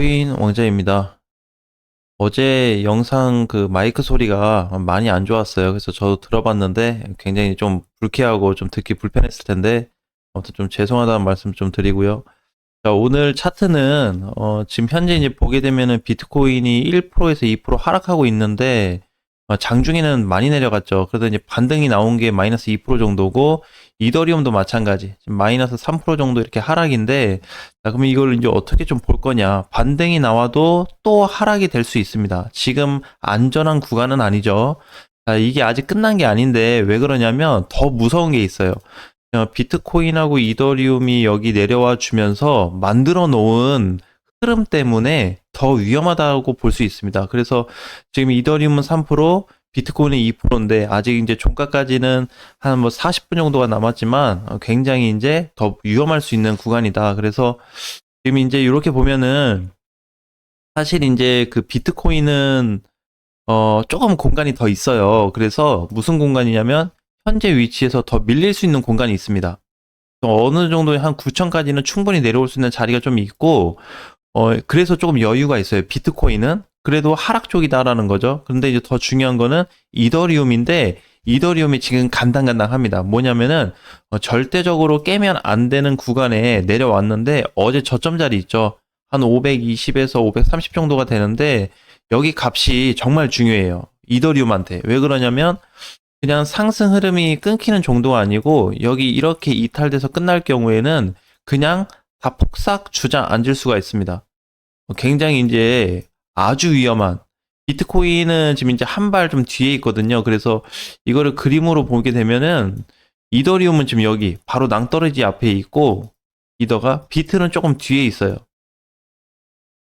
비트코인 왕자입니다. 어제 영상 그 마이크 소리가 많이 안 좋았어요. 그래서 저도 들어봤는데 굉장히 좀 불쾌하고 좀 듣기 불편했을 텐데 아무튼 좀 죄송하다는 말씀 좀 드리고요. 자, 오늘 차트는 지금 현재 이제 보게 되면은 비트코인이 1%에서 2% 하락하고 있는데 장중에는 많이 내려갔죠. 그래서 이제 반등이 나온 게 마이너스 2% 정도고 이더리움도 마찬가지. 지금 마이너스 3% 정도 이렇게 하락인데 자, 그러면 이걸 이제 어떻게 좀 볼 거냐? 반등이 나와도 또 하락이 될 수 있습니다. 지금 안전한 구간은 아니죠. 자, 이게 아직 끝난 게 아닌데 왜 그러냐면 더 무서운 게 있어요. 비트코인하고 이더리움이 여기 내려와 주면서 만들어 놓은 흐름 때문에 더 위험하다고 볼 수 있습니다. 그래서 지금 이더리움은 3%, 비트코인은 2%인데 아직 이제 종가까지는 한 뭐 40분 정도가 남았지만 굉장히 이제 더 위험할 수 있는 구간이다. 그래서 지금 이제 이렇게 보면은 사실 이제 그 비트코인은 조금 공간이 더 있어요. 그래서 무슨 공간이냐면 현재 위치에서 더 밀릴 수 있는 공간이 있습니다. 어느 정도의 한 9천까지는 충분히 내려올 수 있는 자리가 좀 있고, 그래서 조금 여유가 있어요. 비트코인은. 그래도 하락 쪽이다라는 거죠. 근데 이제 더 중요한 거는 이더리움인데, 이더리움이 지금 간당간당합니다. 뭐냐면은, 절대적으로 깨면 안 되는 구간에 내려왔는데, 어제 저점 자리 있죠. 한 520에서 530 정도가 되는데, 여기 값이 정말 중요해요. 이더리움한테. 왜 그러냐면, 그냥 상승 흐름이 끊기는 정도가 아니고 여기 이렇게 이탈돼서 끝날 경우에는 그냥 다 폭삭 주저앉을 수가 있습니다. 굉장히 이제 아주 위험한 비트코인은 지금 이제 한 발 좀 뒤에 있거든요. 그래서 이거를 그림으로 보게 되면은 이더리움은 지금 여기 바로 낭떠러지 앞에 있고 이더가 비트는 조금 뒤에 있어요.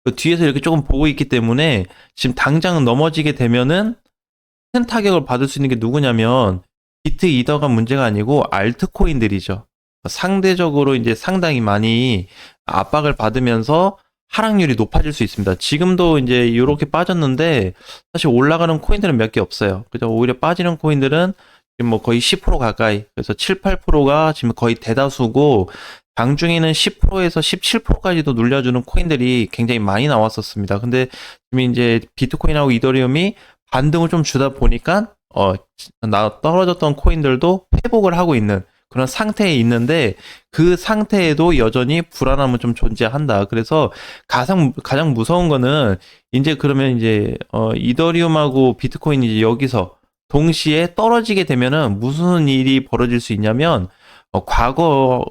그 뒤에서 이렇게 조금 보고 있기 때문에 지금 당장 넘어지게 되면은 큰 타격을 받을 수 있는 게 누구냐면 비트 이더가 문제가 아니고 알트코인들이죠. 상대적으로 이제 상당히 많이 압박을 받으면서 하락률이 높아질 수 있습니다. 지금도 이제 이렇게 빠졌는데 사실 올라가는 코인들은 몇 개 없어요. 그죠? 오히려 빠지는 코인들은 지금 뭐 거의 10% 가까이, 그래서 7, 8%가 지금 거의 대다수고 장중에는 10%에서 17%까지도 눌려주는 코인들이 굉장히 많이 나왔었습니다. 근데 지금 이제 비트코인하고 이더리움이 반등을 좀 주다 보니까 떨어졌던 코인들도 회복을 하고 있는 그런 상태에 있는데 그 상태에도 여전히 불안함은 좀 존재한다. 그래서 가장 무서운 거는 이제 그러면 이제 이더리움하고 비트코인이 이제 여기서 동시에 떨어지게 되면은 무슨 일이 벌어질 수 있냐면 과거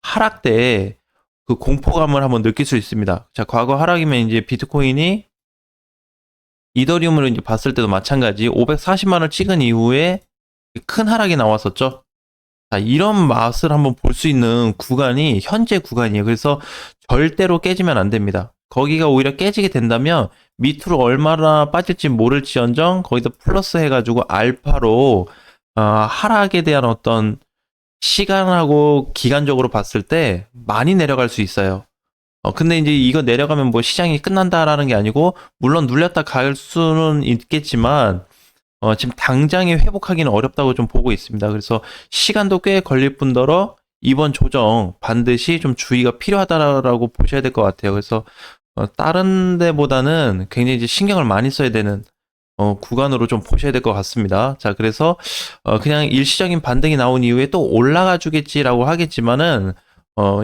하락 때 그 공포감을 한번 느낄 수 있습니다. 자, 과거 하락이면 이제 비트코인이 이더리움으로 이제 봤을 때도 마찬가지 540만 원 찍은 이후에 큰 하락이 나왔었죠. 자, 이런 맛을 한번 볼 수 있는 구간이 현재 구간이에요. 그래서 절대로 깨지면 안 됩니다. 거기가 오히려 깨지게 된다면 밑으로 얼마나 빠질지 모를지언정 거기다 플러스 해가지고 알파로 하락에 대한 어떤 시간하고 기간적으로 봤을 때 많이 내려갈 수 있어요. 근데 이제 이거 내려가면 뭐 시장이 끝난다라는 게 아니고, 물론 눌렸다 갈 수는 있겠지만, 지금 당장에 회복하기는 어렵다고 좀 보고 있습니다. 그래서 시간도 꽤 걸릴 뿐더러 이번 조정 반드시 좀 주의가 필요하다라고 보셔야 될 것 같아요. 그래서 다른 데보다는 굉장히 이제 신경을 많이 써야 되는 구간으로 좀 보셔야 될 것 같습니다. 자, 그래서 그냥 일시적인 반등이 나온 이후에 또 올라가 주겠지라고 하겠지만은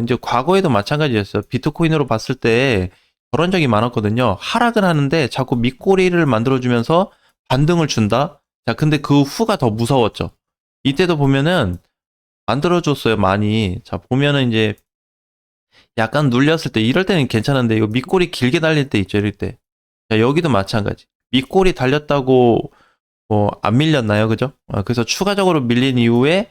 이제 과거에도 마찬가지였어요. 비트코인으로 봤을 때 그런 적이 많았거든요. 하락을 하는데 자꾸 밑꼬리를 만들어주면서 반등을 준다? 자, 근데 그 후가 더 무서웠죠. 이때도 보면은 만들어줬어요, 많이. 자, 보면은 이제 약간 눌렸을 때, 이럴 때는 괜찮은데, 이거 밑꼬리 길게 달릴 때 있죠, 이럴 때. 자, 여기도 마찬가지. 밑꼬리 달렸다고 안 밀렸나요? 그죠? 그래서 추가적으로 밀린 이후에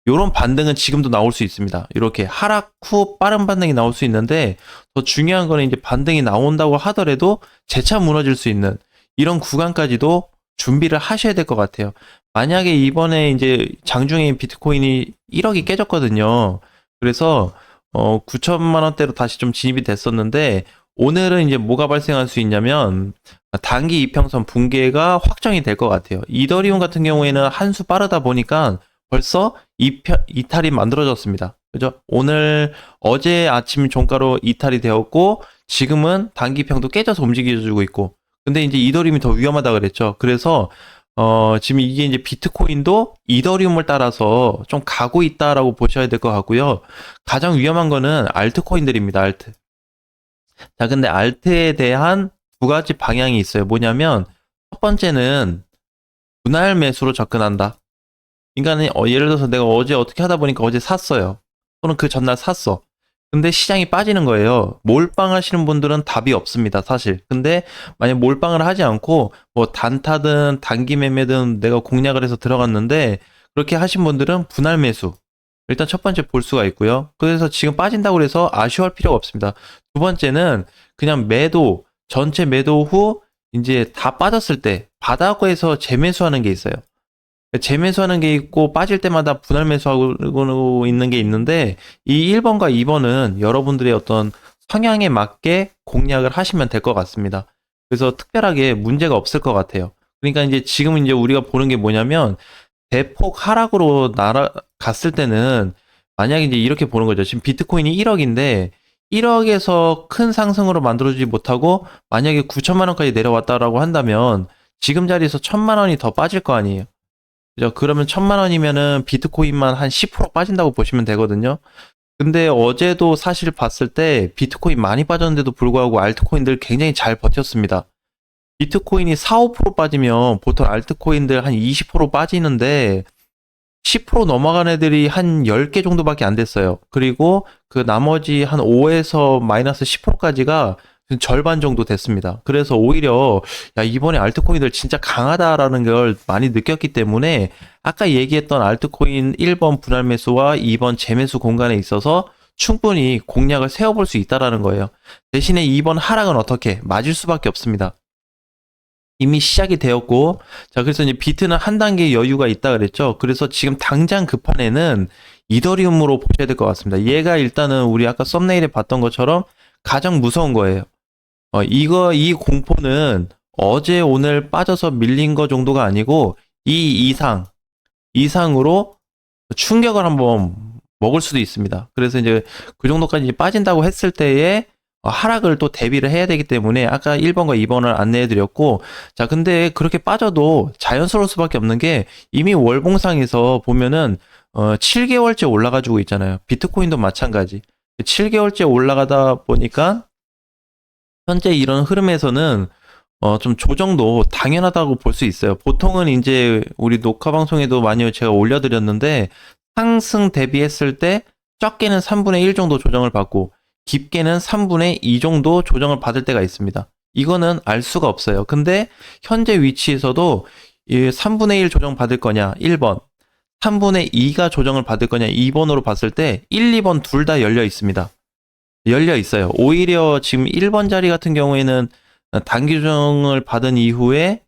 요런 반등은 지금도 나올 수 있습니다. 이렇게 하락 후 빠른 반등이 나올 수 있는데 더 중요한 거는 이제 반등이 나온다고 하더라도 재차 무너질 수 있는 이런 구간까지도 준비를 하셔야 될 것 같아요. 만약에 이번에 이제 장중에 비트코인이 1억이 깨졌거든요. 그래서 9천만 원대로 다시 좀 진입이 됐었는데 오늘은 이제 뭐가 발생할 수 있냐면 단기 이평선 붕괴가 확정이 될 것 같아요. 이더리움 같은 경우에는 한 수 빠르다 보니까 벌써 이탈이 만들어졌습니다. 그죠? 어제 아침 종가로 이탈이 되었고 지금은 단기평도 깨져서 움직여주고 있고, 근데 이제 이더리움이 더 위험하다 그랬죠. 그래서 지금 이게 이제 비트코인도 이더리움을 따라서 좀 가고 있다라고 보셔야 될 것 같고요. 가장 위험한 거는 알트코인들입니다. 알트. 자, 근데 알트에 대한 두 가지 방향이 있어요. 뭐냐면 첫 번째는 분할 매수로 접근한다. 그러니까 예를 들어서 내가 어제 어떻게 하다 보니까 어제 샀어요. 또는 그 전날 샀어. 근데 시장이 빠지는 거예요. 몰빵 하시는 분들은 답이 없습니다, 사실. 근데 만약 몰빵을 하지 않고 뭐 단타든 단기 매매든 내가 공략을 해서 들어갔는데 그렇게 하신 분들은 분할 매수. 일단 첫 번째 볼 수가 있고요. 그래서 지금 빠진다고 해서 아쉬워할 필요가 없습니다. 두 번째는 그냥 매도, 전체 매도 후 이제 다 빠졌을 때 바닥에서 재매수하는 게 있어요. 재매수하는 게 있고 빠질 때마다 분할 매수하고 있는 게 있는데 이 1번과 2번은 여러분들의 어떤 성향에 맞게 공략을 하시면 될 것 같습니다. 그래서 특별하게 문제가 없을 것 같아요. 그러니까 이제 지금 이제 우리가 보는 게 뭐냐면 대폭 하락으로 날아갔을 때는 만약에 이제 이렇게 보는 거죠. 지금 비트코인이 1억인데 1억에서 큰 상승으로 만들어주지 못하고 만약에 9천만 원까지 내려왔다라고 한다면 지금 자리에서 1천만 원이 더 빠질 거 아니에요. 그죠? 그러면 1천만 원이면은 비트코인만 한 10% 빠진다고 보시면 되거든요. 근데 어제도 사실 봤을 때 비트코인 많이 빠졌는데도 불구하고 알트코인들 굉장히 잘 버텼습니다. 비트코인이 4, 5% 빠지면 보통 알트코인들 한 20% 빠지는데 10% 넘어간 애들이 한 10개 정도밖에 안 됐어요. 그리고 그 나머지 한 5에서 마이너스 10%까지가 절반 정도 됐습니다. 그래서 오히려 야 이번에 알트코인들 진짜 강하다라는 걸 많이 느꼈기 때문에 아까 얘기했던 알트코인 1번 분할 매수와 2번 재매수 공간에 있어서 충분히 공략을 세워볼 수 있다라는 거예요. 대신에 2번 하락은 어떻게? 맞을 수밖에 없습니다. 이미 시작이 되었고, 자, 그래서 이제 비트는 한 단계 여유가 있다 그랬죠. 그래서 지금 당장 급한 애는 이더리움으로 보셔야 될 것 같습니다. 얘가 일단은 우리 아까 썸네일에 봤던 것처럼 가장 무서운 거예요. 이 공포는 어제 오늘 빠져서 밀린 거 정도가 아니고 이 이상으로 충격을 한번 먹을 수도 있습니다. 그래서 이제 그 정도까지 빠진다고 했을 때에 하락을 또 대비를 해야 되기 때문에 아까 1번과 2번을 안내해 드렸고, 자, 근데 그렇게 빠져도 자연스러울 수밖에 없는 게 이미 월봉상에서 보면은 7개월째 올라가지고 있잖아요. 비트코인도 마찬가지. 7개월째 올라가다 보니까 현재 이런 흐름에서는 좀 조정도 당연하다고 볼 수 있어요. 보통은 이제 우리 녹화 방송에도 많이 제가 올려드렸는데 상승 대비했을 때 적게는 3분의 1 정도 조정을 받고 깊게는 3분의 2 정도 조정을 받을 때가 있습니다. 이거는 알 수가 없어요. 근데 현재 위치에서도 3분의 1 조정 받을 거냐 1번, 3분의 2가 조정을 받을 거냐 2번으로 봤을 때 1, 2번 둘 다 열려 있습니다. 열려 있어요. 오히려 지금 1번 자리 같은 경우에는 단기 조정을 받은 이후에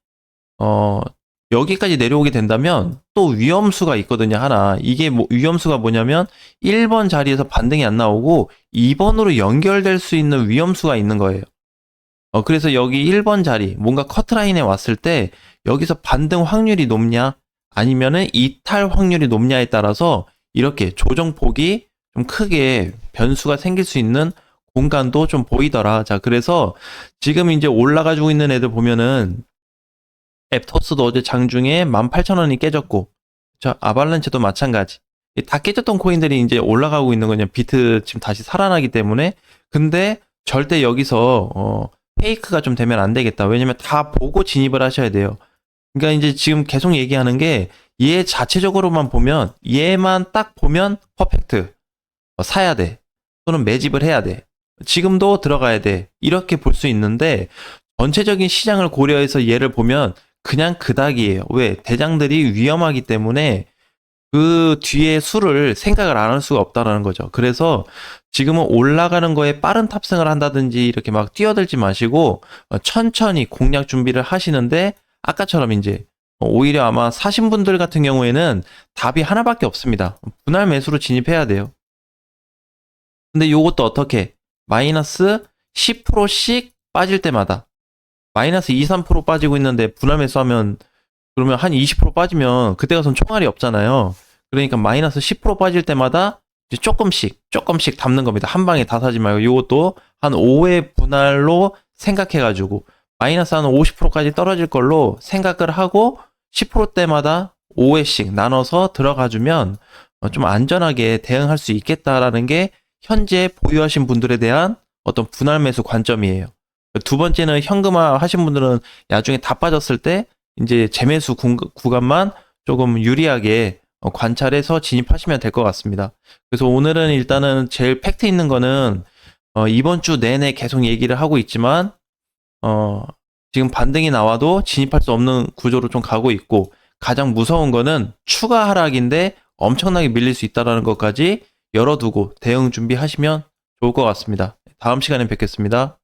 여기까지 내려오게 된다면 또 위험수가 있거든요, 하나. 이게 위험수가 뭐냐면 1번 자리에서 반등이 안 나오고 2번으로 연결될 수 있는 위험수가 있는 거예요. 그래서 여기 1번 자리, 뭔가 커트라인에 왔을 때 여기서 반등 확률이 높냐 아니면은 이탈 확률이 높냐에 따라서 이렇게 조정폭이 좀 크게 변수가 생길 수 있는 공간도 좀 보이더라. 자, 그래서 지금 이제 올라가지고 있는 애들 보면은 앱토스도 어제 장중에 18,000원이 깨졌고, 자, 아발란체도 마찬가지. 다 깨졌던 코인들이 이제 올라가고 있는 거냐, 비트 지금 다시 살아나기 때문에. 근데 절대 여기서 페이크가 좀 되면 안 되겠다. 왜냐면 다 보고 진입을 하셔야 돼요. 그러니까 이제 지금 계속 얘기하는 게 얘 자체적으로만 보면 얘만 딱 보면 퍼펙트. 사야 돼. 또는 매집을 해야 돼. 지금도 들어가야 돼. 이렇게 볼 수 있는데 전체적인 시장을 고려해서 얘를 보면 그냥 그닥이에요. 왜? 대장들이 위험하기 때문에 그 뒤에 수를 생각을 안 할 수가 없다라는 거죠. 그래서 지금은 올라가는 거에 빠른 탑승을 한다든지 이렇게 막 뛰어들지 마시고 천천히 공략 준비를 하시는데 아까처럼 이제 오히려 아마 사신 분들 같은 경우에는 답이 하나밖에 없습니다. 분할 매수로 진입해야 돼요. 근데 요것도 어떻게? 마이너스 10%씩 빠질 때마다 마이너스 2, 3% 빠지고 있는데 분할 매수하면 그러면 한 20% 빠지면 그때 가선 총알이 없잖아요. 그러니까 마이너스 10% 빠질 때마다 이제 조금씩 담는 겁니다. 한 방에 다 사지 말고 이것도 한 5회 분할로 생각해가지고 마이너스 한 50%까지 떨어질 걸로 생각을 하고 10%대마다 5회씩 나눠서 들어가주면 좀 안전하게 대응할 수 있겠다라는 게 현재 보유하신 분들에 대한 어떤 분할 매수 관점이에요. 두 번째는 현금화 하신 분들은 나중에 다 빠졌을 때 이제 재매수 구간만 조금 유리하게 관찰해서 진입하시면 될 것 같습니다. 그래서 오늘은 일단은 제일 팩트 있는 거는 이번 주 내내 계속 얘기를 하고 있지만 지금 반등이 나와도 진입할 수 없는 구조로 좀 가고 있고 가장 무서운 거는 추가 하락인데 엄청나게 밀릴 수 있다는 것까지 열어두고 대응 준비하시면 좋을 것 같습니다. 다음 시간에 뵙겠습니다.